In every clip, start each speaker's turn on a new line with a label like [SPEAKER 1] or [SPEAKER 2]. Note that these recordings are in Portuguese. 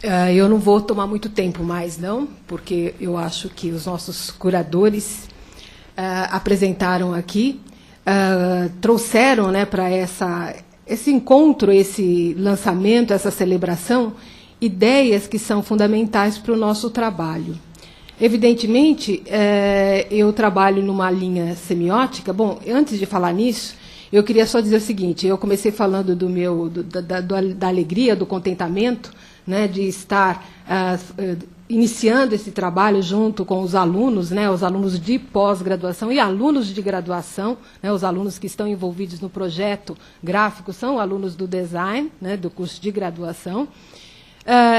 [SPEAKER 1] Eu não vou tomar muito tempo mais, não, porque eu acho que os nossos curadores apresentaram aqui, trouxeram, né, para esse encontro, esse lançamento, essa celebração, ideias que são fundamentais para o nosso trabalho. Evidentemente, eu trabalho numa linha semiótica. Bom, antes de falar nisso, eu queria só dizer o seguinte: eu comecei falando da alegria, do contentamento, né, de estar iniciando esse trabalho junto com os alunos, né, os alunos de pós-graduação e alunos de graduação, né, os alunos que estão envolvidos no projeto gráfico são alunos do design, né, do curso de graduação.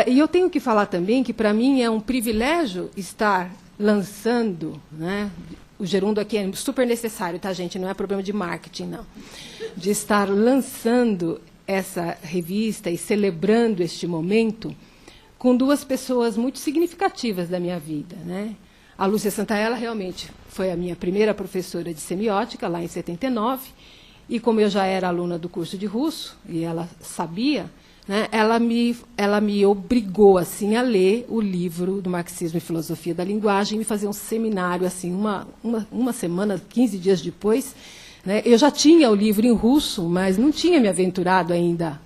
[SPEAKER 1] E eu tenho que falar também que, para mim, é um privilégio estar lançando, né, o Gerundo aqui é super necessário, tá, gente? Não é problema de marketing, não. De estar lançando essa revista e celebrando este momento com duas pessoas muito significativas da minha vida, né? A Lúcia Santaella realmente foi a minha primeira professora de semiótica, lá em 79, e como eu já era aluna do curso de russo, e ela sabia, né, ela me obrigou assim, a ler o livro do Marxismo e Filosofia da Linguagem e me fazer um seminário, assim, uma semana, 15 dias depois. Né, eu já tinha o livro em russo, mas não tinha me aventurado ainda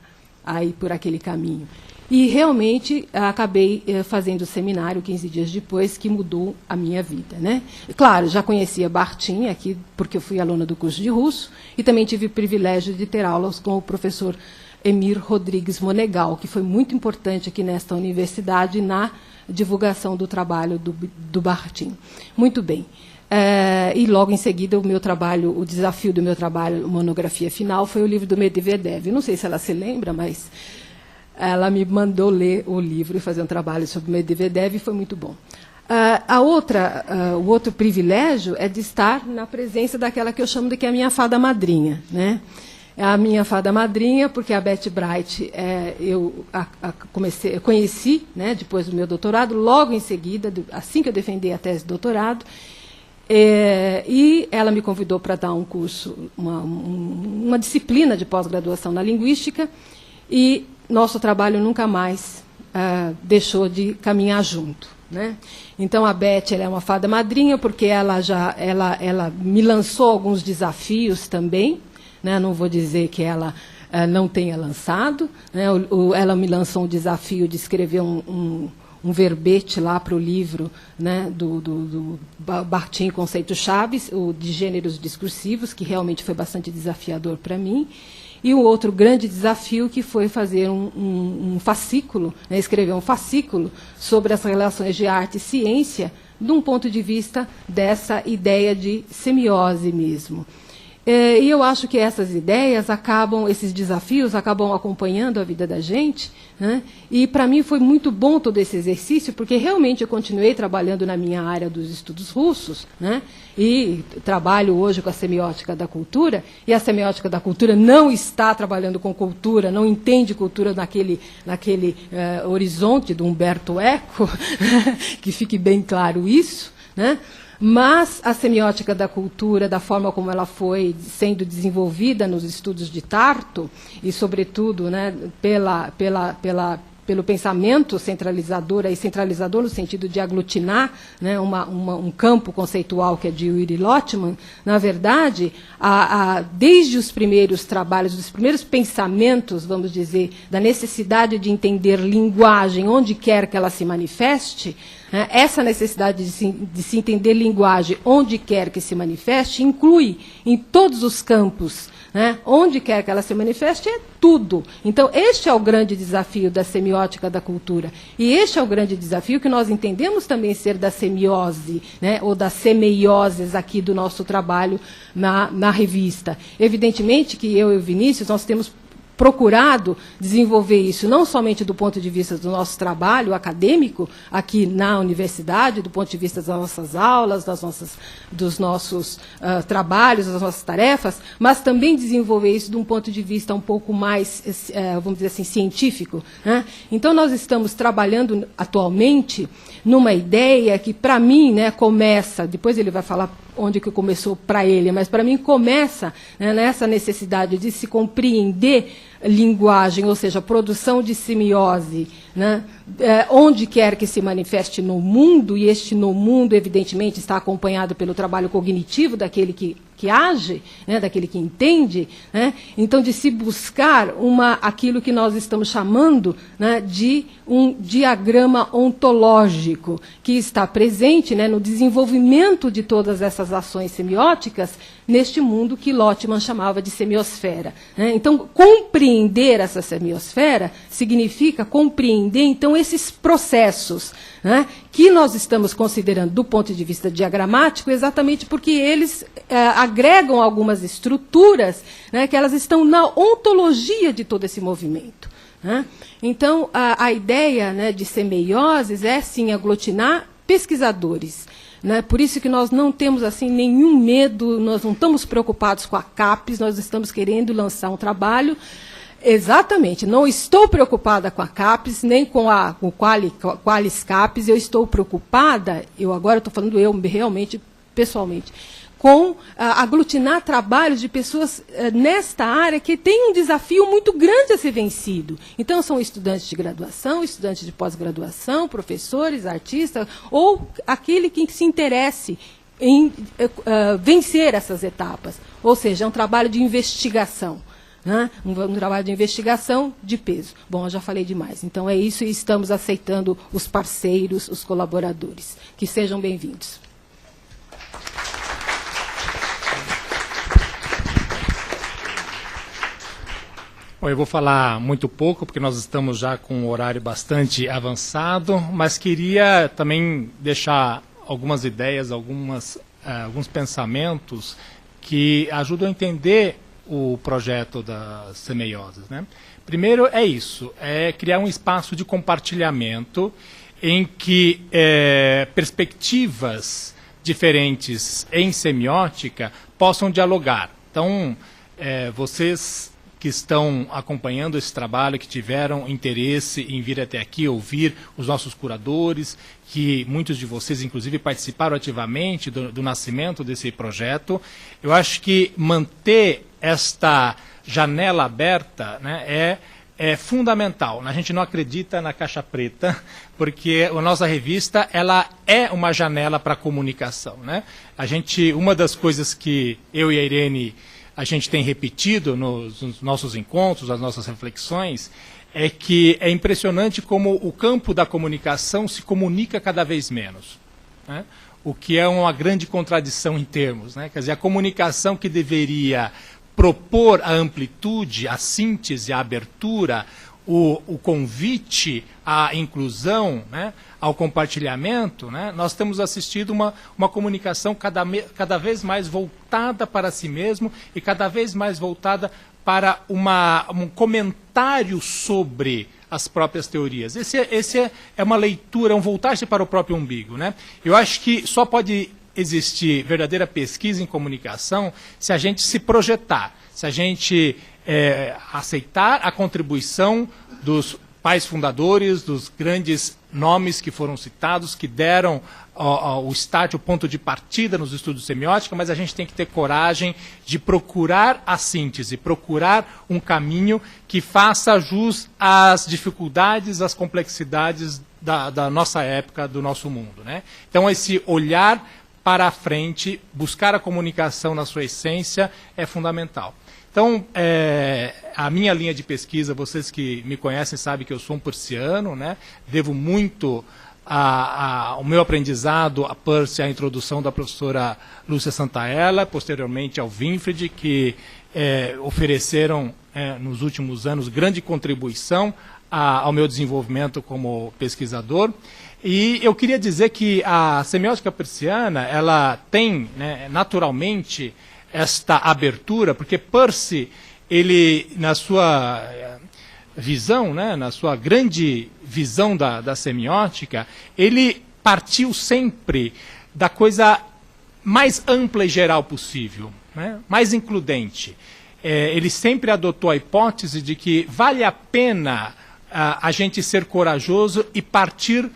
[SPEAKER 1] a ir por aquele caminho. E, realmente, acabei fazendo o seminário 15 dias depois, que mudou a minha vida. Né? Claro, já conhecia Bartin, aqui, porque eu fui aluna do curso de russo, e também tive o privilégio de ter aulas com o professor Emir Rodrigues Monegal, que foi muito importante aqui nesta universidade na divulgação do trabalho do Bartin. Muito bem. E logo em seguida o desafio do meu trabalho, monografia final, foi o livro do Medvedev. Não sei se ela se lembra, mas ela me mandou ler o livro e fazer um trabalho sobre Medvedev, e foi muito bom. O outro privilégio é de estar na presença daquela que eu chamo de que é a minha fada madrinha, né? É a minha fada madrinha, porque a Beth Bright eu conheci, né, depois do meu doutorado, logo em seguida, assim que eu defendi a tese de doutorado. E ela me convidou para dar um curso, uma disciplina de pós-graduação na linguística, e nosso trabalho nunca mais deixou de caminhar junto. Né? Então, a Beth, ela é uma fada madrinha, porque ela me lançou alguns desafios também. Né? Não vou dizer que ela não tenha lançado. Né? Ela me lançou um desafio de escrever um verbete lá para o livro, né, do Bartin Conceito Chaves, o de gêneros discursivos, que realmente foi bastante desafiador para mim. E o outro grande desafio que foi fazer um fascículo, né, escrever um fascículo sobre as relações de arte e ciência, de um ponto de vista dessa ideia de semiose mesmo. E eu acho que essas ideias esses desafios acabam acompanhando a vida da gente, né? E para mim foi muito bom todo esse exercício, porque realmente eu continuei trabalhando na minha área dos estudos russos, né? E trabalho hoje com a semiótica da cultura, e a semiótica da cultura não está trabalhando com cultura, não entende cultura naquele horizonte do Umberto Eco, que fique bem claro isso, né? Mas a semiótica da cultura, da forma como ela foi sendo desenvolvida nos estudos de Tartu, e, sobretudo, né, pelo pensamento centralizador, e centralizador no sentido de aglutinar, né, um campo conceitual que é de Uiri Lotman, na verdade, desde os primeiros trabalhos, dos primeiros pensamentos, vamos dizer, da necessidade de entender linguagem onde quer que ela se manifeste, né, essa necessidade de se entender linguagem onde quer que se manifeste inclui em todos os campos, né, onde quer que ela se manifeste, é tudo. Então, este é o grande desafio da semiótica da cultura. E este é o grande desafio que nós entendemos também ser da semiose, né, ou das semeioses aqui do nosso trabalho na revista. Evidentemente que eu e o Vinícius, nós temos procurado desenvolver isso, não somente do ponto de vista do nosso trabalho acadêmico, aqui na universidade, do ponto de vista das nossas aulas, dos nossos trabalhos, das nossas tarefas, mas também desenvolver isso de um ponto de vista um pouco mais, vamos dizer assim, científico. Né? Então, nós estamos trabalhando atualmente numa ideia que, para mim, né, começa, depois ele vai falar onde que começou para ele, mas para mim começa, né, nessa necessidade de se compreender linguagem, ou seja, produção de semiose né, onde quer que se manifeste no mundo, e este no mundo, evidentemente, está acompanhado pelo trabalho cognitivo daquele que age, né, daquele que entende, né, então de se buscar aquilo que nós estamos chamando, né, de um diagrama ontológico, que está presente, né, no desenvolvimento de todas essas ações semióticas neste mundo que Lotman chamava de semiosfera, né. Então, compreender essa semiosfera significa compreender, então, esses processos, né, que nós estamos considerando do ponto de vista diagramático, exatamente porque eles agregam algumas estruturas, né, que elas estão na ontologia de todo esse movimento, né. Então, a ideia, né, de semeioses é, sim, aglutinar pesquisadores, né. Por isso que nós não temos assim nenhum medo, nós não estamos preocupados com a CAPES, nós estamos querendo lançar um trabalho. Exatamente, não estou preocupada com a CAPES, nem com o Qualis CAPES, eu estou preocupada, agora estou falando eu realmente, pessoalmente, com aglutinar trabalhos de pessoas nesta área que tem um desafio muito grande a ser vencido. Então, são estudantes de graduação, estudantes de pós-graduação, professores, artistas, ou aquele que se interesse em vencer essas etapas. Ou seja, é um trabalho de investigação. Né? Um trabalho de investigação de peso. Bom, eu já falei demais. Então, é isso, e estamos aceitando os parceiros, os colaboradores. Que sejam bem-vindos.
[SPEAKER 2] Bom, eu vou falar muito pouco, porque nós estamos já com um horário bastante avançado, mas queria também deixar algumas ideias, alguns pensamentos que ajudam a entender o projeto das semeioses, né? Primeiro é isso, é criar um espaço de compartilhamento em que perspectivas diferentes em semiótica possam dialogar. Então, vocês que estão acompanhando esse trabalho, que tiveram interesse em vir até aqui, ouvir os nossos curadores, que muitos de vocês, inclusive, participaram ativamente do nascimento desse projeto. Eu acho que manter esta janela aberta, né, é fundamental. A gente não acredita na caixa preta, porque a nossa revista ela é uma janela para a comunicação, né? Uma das coisas que eu e a Irene a gente tem repetido nos nossos encontros, nas nossas reflexões, é que é impressionante como o campo da comunicação se comunica cada vez menos, né? O que é uma grande contradição em termos, né? Quer dizer, a comunicação que deveria propor a amplitude, a síntese, a abertura, o convite à inclusão, né, ao compartilhamento, né, nós temos assistido uma comunicação cada vez mais voltada para si mesmo e cada vez mais voltada para um comentário sobre as próprias teorias. Esse é uma leitura, um voltar-se para o próprio umbigo, né? Eu acho que só pode existir verdadeira pesquisa em comunicação se a gente se projetar, se a gente aceitar a contribuição dos pais fundadores, dos grandes nomes que foram citados, que deram o start, o ponto de partida nos estudos de semiótica, mas a gente tem que ter coragem de procurar a síntese, procurar um caminho que faça jus às dificuldades, às complexidades da nossa época, do nosso mundo, né? Então, esse olhar para a frente, buscar a comunicação na sua essência é fundamental. Então, a minha linha de pesquisa, vocês que me conhecem sabem que eu sou um pursiano, né? Devo muito ao meu aprendizado a Peirce, à introdução da professora Lúcia Santaella, posteriormente ao Winfried, que ofereceram nos últimos anos grande contribuição ao meu desenvolvimento como pesquisador. E eu queria dizer que a semiótica peirciana, ela tem, né, naturalmente, esta abertura, porque Peirce, ele, na sua visão, né, na sua grande visão da semiótica, ele partiu sempre da coisa mais ampla e geral possível, né, mais includente. Ele sempre adotou a hipótese de que vale a pena a gente ser corajoso e partir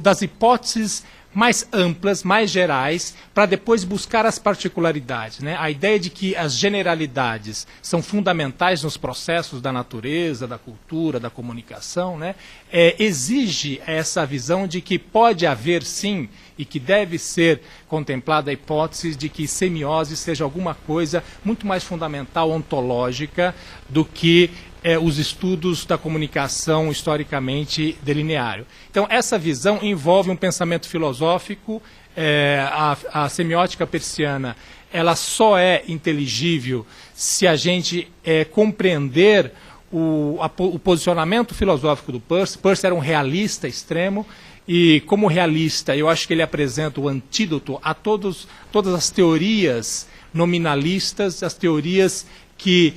[SPEAKER 2] das hipóteses mais amplas, mais gerais, para depois buscar as particularidades, né? A ideia de que as generalidades são fundamentais nos processos da natureza, da cultura, da comunicação, né? Exige essa visão de que pode haver, sim, e que deve ser contemplada a hipótese de que semiose seja alguma coisa muito mais fundamental, ontológica, do que os estudos da comunicação historicamente delinearam. Então, essa visão envolve um pensamento filosófico. A semiótica persiana ela só é inteligível se a gente compreender o posicionamento filosófico do Peirce. Peirce era um realista extremo, e como realista eu acho que ele apresenta o antídoto a todas as teorias nominalistas, as teorias que,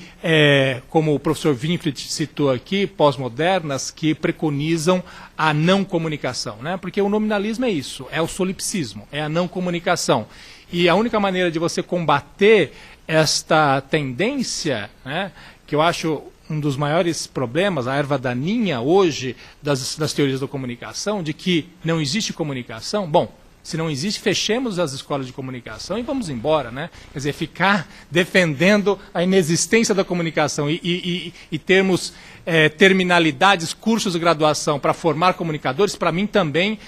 [SPEAKER 2] como o professor Winfried citou aqui, pós-modernas, que preconizam a não comunicação, né? Porque o nominalismo é isso, é o solipsismo, é a não comunicação. E a única maneira de você combater esta tendência, né, que eu acho um dos maiores problemas, a erva daninha hoje das teorias da comunicação, de que não existe comunicação, bom, se não existe, fechemos as escolas de comunicação e vamos embora, né? Quer dizer, ficar defendendo a inexistência da comunicação e termos terminalidades, cursos de graduação para formar comunicadores, para mim também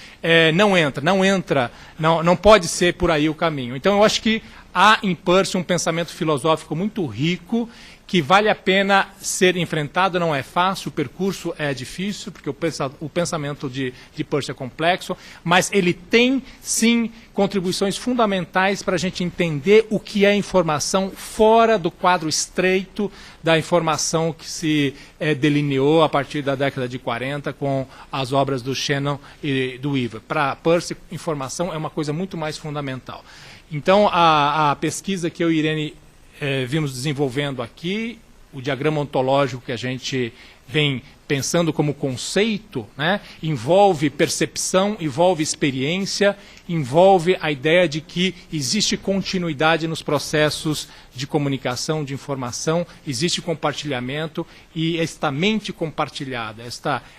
[SPEAKER 2] não pode ser por aí o caminho. Então, eu acho que há em Peirce um pensamento filosófico muito rico, que vale a pena ser enfrentado. Não é fácil, o percurso é difícil, porque o pensamento de Peirce é complexo, mas ele tem, sim, contribuições fundamentais para a gente entender o que é informação fora do quadro estreito da informação que se delineou a partir da década de 40 com as obras do Shannon e do Weaver. Para Peirce, informação é uma coisa muito mais fundamental. Então, a pesquisa que eu e Irene vimos desenvolvendo aqui, o diagrama ontológico que a gente vem pensando como conceito, né, envolve percepção, envolve experiência, envolve a ideia de que existe continuidade nos processos de comunicação, de informação, existe compartilhamento, e esta mente compartilhada,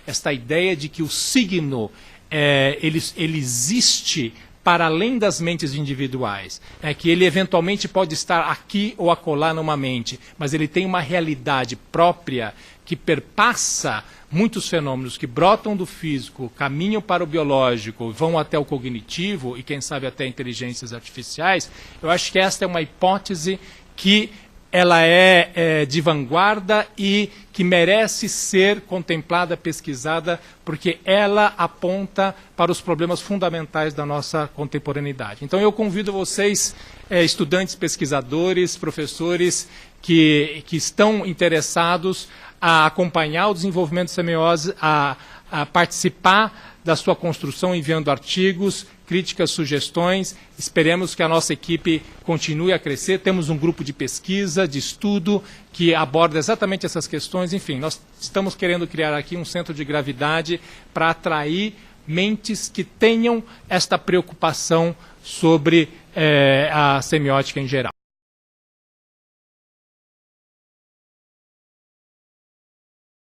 [SPEAKER 2] esta ideia de que o signo ele existe para além das mentes individuais, que ele eventualmente pode estar aqui ou acolá numa mente, mas ele tem uma realidade própria que perpassa muitos fenômenos que brotam do físico, caminham para o biológico, vão até o cognitivo e quem sabe até inteligências artificiais. Eu acho que esta é uma hipótese que ela é de vanguarda e que merece ser contemplada, pesquisada, porque ela aponta para os problemas fundamentais da nossa contemporaneidade. Então eu convido vocês, estudantes, pesquisadores, professores que estão interessados a acompanhar o desenvolvimento da semiose, a participar da sua construção enviando artigos, críticas, sugestões. Esperemos que a nossa equipe continue a crescer. Temos um grupo de pesquisa, de estudo, que aborda exatamente essas questões. Enfim, nós estamos querendo criar aqui um centro de gravidade para atrair mentes que tenham esta preocupação sobre a semiótica em geral.